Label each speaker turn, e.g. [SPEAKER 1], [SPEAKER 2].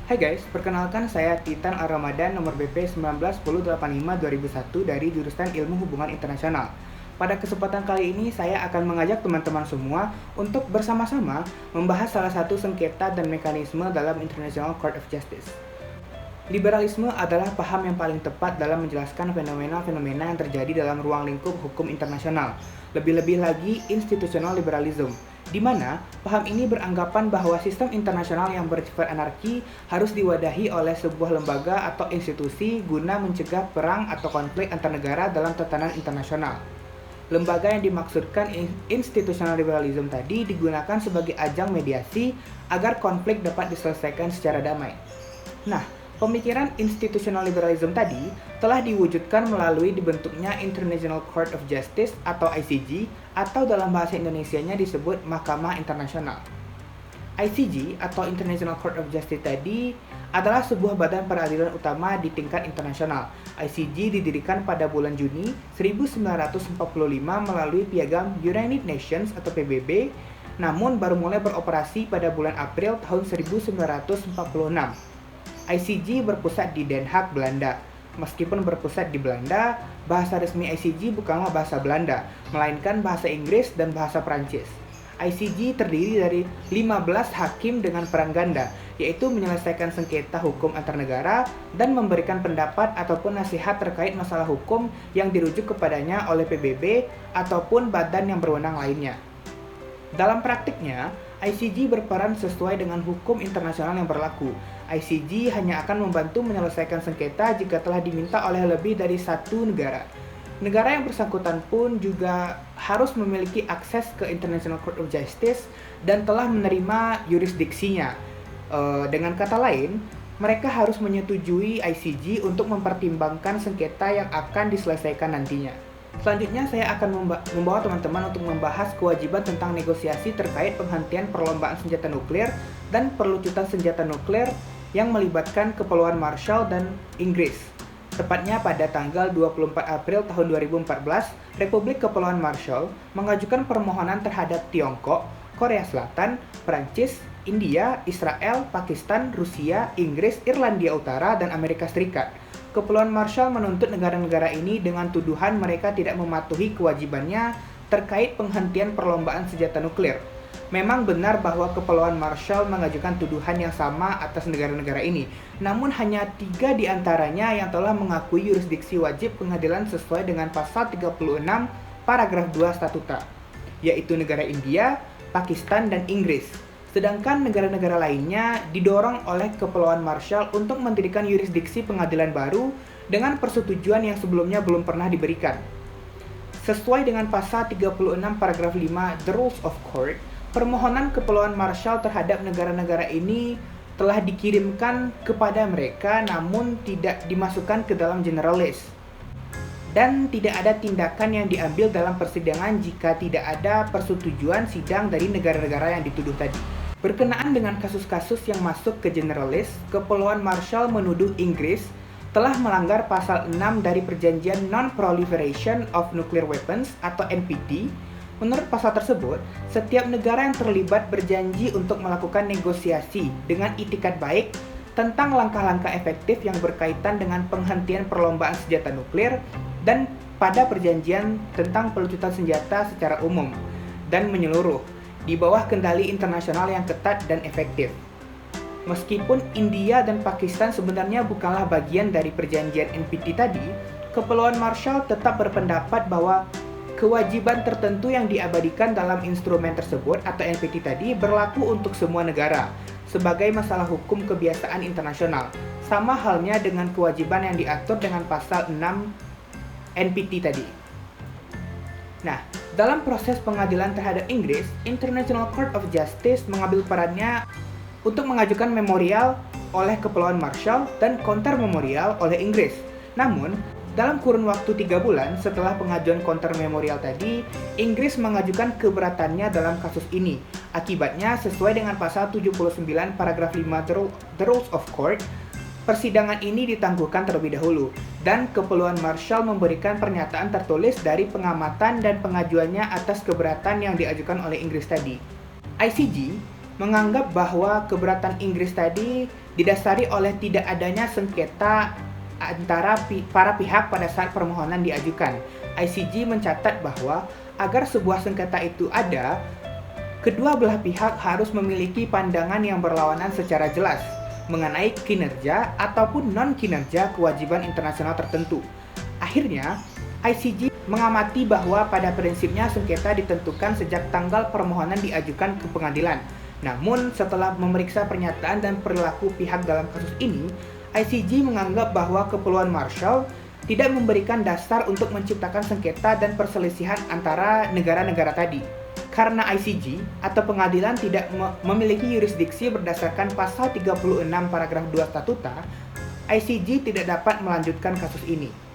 [SPEAKER 1] Hai guys, perkenalkan saya Titan Ar-Ramadan nomor BP 191085-2001 dari jurusan Ilmu Hubungan Internasional. Pada kesempatan kali ini saya akan mengajak teman-teman semua untuk bersama-sama membahas salah satu sengketa dan mekanisme dalam International Court of Justice. Liberalisme adalah paham yang paling tepat dalam menjelaskan fenomena-fenomena yang terjadi dalam ruang lingkup hukum internasional, lebih-lebih lagi institutional liberalism, di mana paham ini beranggapan bahwa sistem internasional yang bersifat anarki harus diwadahi oleh sebuah lembaga atau institusi guna mencegah perang atau konflik antar negara dalam tatanan internasional. Lembaga yang dimaksudkan institutional liberalism tadi digunakan sebagai ajang mediasi agar konflik dapat diselesaikan secara damai. Nah, pemikiran institutional liberalism tadi telah diwujudkan melalui dibentuknya International Court of Justice atau ICJ, atau dalam bahasa Indonesianya disebut Mahkamah Internasional. ICJ atau International Court of Justice tadi adalah sebuah badan peradilan utama di tingkat internasional. ICJ didirikan pada bulan Juni 1945 melalui piagam United Nations atau PBB, namun baru mulai beroperasi pada bulan April tahun 1946. ICJ berpusat di Den Haag, Belanda. Meskipun berpusat di Belanda, bahasa resmi ICJ bukanlah bahasa Belanda, melainkan bahasa Inggris dan bahasa Prancis. ICJ terdiri dari 15 hakim dengan peran ganda, yaitu menyelesaikan sengketa hukum antar negara dan memberikan pendapat ataupun nasihat terkait masalah hukum yang dirujuk kepadanya oleh PBB ataupun badan yang berwenang lainnya. Dalam praktiknya, ICJ berperan sesuai dengan hukum internasional yang berlaku. ICJ hanya akan membantu menyelesaikan sengketa jika telah diminta oleh lebih dari satu negara. Negara yang bersangkutan pun juga harus memiliki akses ke International Court of Justice dan telah menerima yurisdiksinya. Dengan kata lain, mereka harus menyetujui ICJ untuk mempertimbangkan sengketa yang akan diselesaikan nantinya. Selanjutnya saya akan membawa teman-teman untuk membahas kewajiban tentang negosiasi terkait penghentian perlombaan senjata nuklir dan perlucutan senjata nuklir yang melibatkan Kepulauan Marshall dan Inggris. Tepatnya pada tanggal 24 April tahun 2014, Republik Kepulauan Marshall mengajukan permohonan terhadap Tiongkok, Korea Selatan, Prancis, India, Israel, Pakistan, Rusia, Inggris, Irlandia Utara, dan Amerika Serikat. Kepulauan Marshall menuntut negara-negara ini dengan tuduhan mereka tidak mematuhi kewajibannya terkait penghentian perlombaan senjata nuklir. Memang benar bahwa Kepulauan Marshall mengajukan tuduhan yang sama atas negara-negara ini, namun hanya 3 di antaranya yang telah mengakui yurisdiksi wajib pengadilan sesuai dengan pasal 36 paragraf 2 statuta, yaitu negara India, Pakistan, dan Inggris. Sedangkan negara-negara lainnya didorong oleh Kepulauan Marshall untuk mendirikan yurisdiksi pengadilan baru dengan persetujuan yang sebelumnya belum pernah diberikan. Sesuai dengan pasal 36 paragraf 5 The Rules of Court, permohonan Kepulauan Marshall terhadap negara-negara ini telah dikirimkan kepada mereka namun tidak dimasukkan ke dalam general list. Dan tidak ada tindakan yang diambil dalam persidangan jika tidak ada persetujuan sidang dari negara-negara yang dituduh tadi. Berkenaan dengan kasus-kasus yang masuk ke general list, Kepulauan Marshall menuduh Inggris telah melanggar pasal 6 dari Perjanjian Non-Proliferation of Nuclear Weapons atau NPT. Menurut pasal tersebut, setiap negara yang terlibat berjanji untuk melakukan negosiasi dengan itikat baik tentang langkah-langkah efektif yang berkaitan dengan penghentian perlombaan senjata nuklir dan pada perjanjian tentang pelucutan senjata secara umum dan menyeluruh di bawah kendali internasional yang ketat dan efektif. Meskipun India dan Pakistan sebenarnya bukanlah bagian dari perjanjian NPT tadi, Kepulauan Marshall tetap berpendapat bahwa kewajiban tertentu yang diabadikan dalam instrumen tersebut atau NPT tadi berlaku untuk semua negara sebagai masalah hukum kebiasaan internasional, sama halnya dengan kewajiban yang diatur dengan pasal 6 NPT tadi. Nah, dalam proses pengadilan terhadap Inggris, International Court of Justice mengambil perannya untuk mengajukan memorial oleh Kepulauan Marshall dan counter memorial oleh Inggris. Namun, dalam kurun waktu 3 bulan setelah pengajuan counter memorial tadi, Inggris mengajukan keberatannya dalam kasus ini. Akibatnya, sesuai dengan pasal 79 paragraf 5 The Rules of Court, persidangan ini ditangguhkan terlebih dahulu, dan Kepulauan Marshall memberikan pernyataan tertulis dari pengamatan dan pengajuannya atas keberatan yang diajukan oleh Inggris tadi. ICJ menganggap bahwa keberatan Inggris tadi didasari oleh tidak adanya sengketa antara para pihak pada saat permohonan diajukan. ICJ mencatat bahwa agar sebuah sengketa itu ada, kedua belah pihak harus memiliki pandangan yang berlawanan secara jelas mengenai kinerja ataupun non-kinerja kewajiban internasional tertentu. Akhirnya, ICJ mengamati bahwa pada prinsipnya sengketa ditentukan sejak tanggal permohonan diajukan ke pengadilan. Namun, setelah memeriksa pernyataan dan perilaku pihak dalam kasus ini, ICJ menganggap bahwa Kepulauan Marshall tidak memberikan dasar untuk menciptakan sengketa dan perselisihan antara negara-negara tadi. Karena ICJ atau pengadilan tidak memiliki yurisdiksi berdasarkan pasal 36 paragraf 2 statuta, ICJ tidak dapat melanjutkan kasus ini.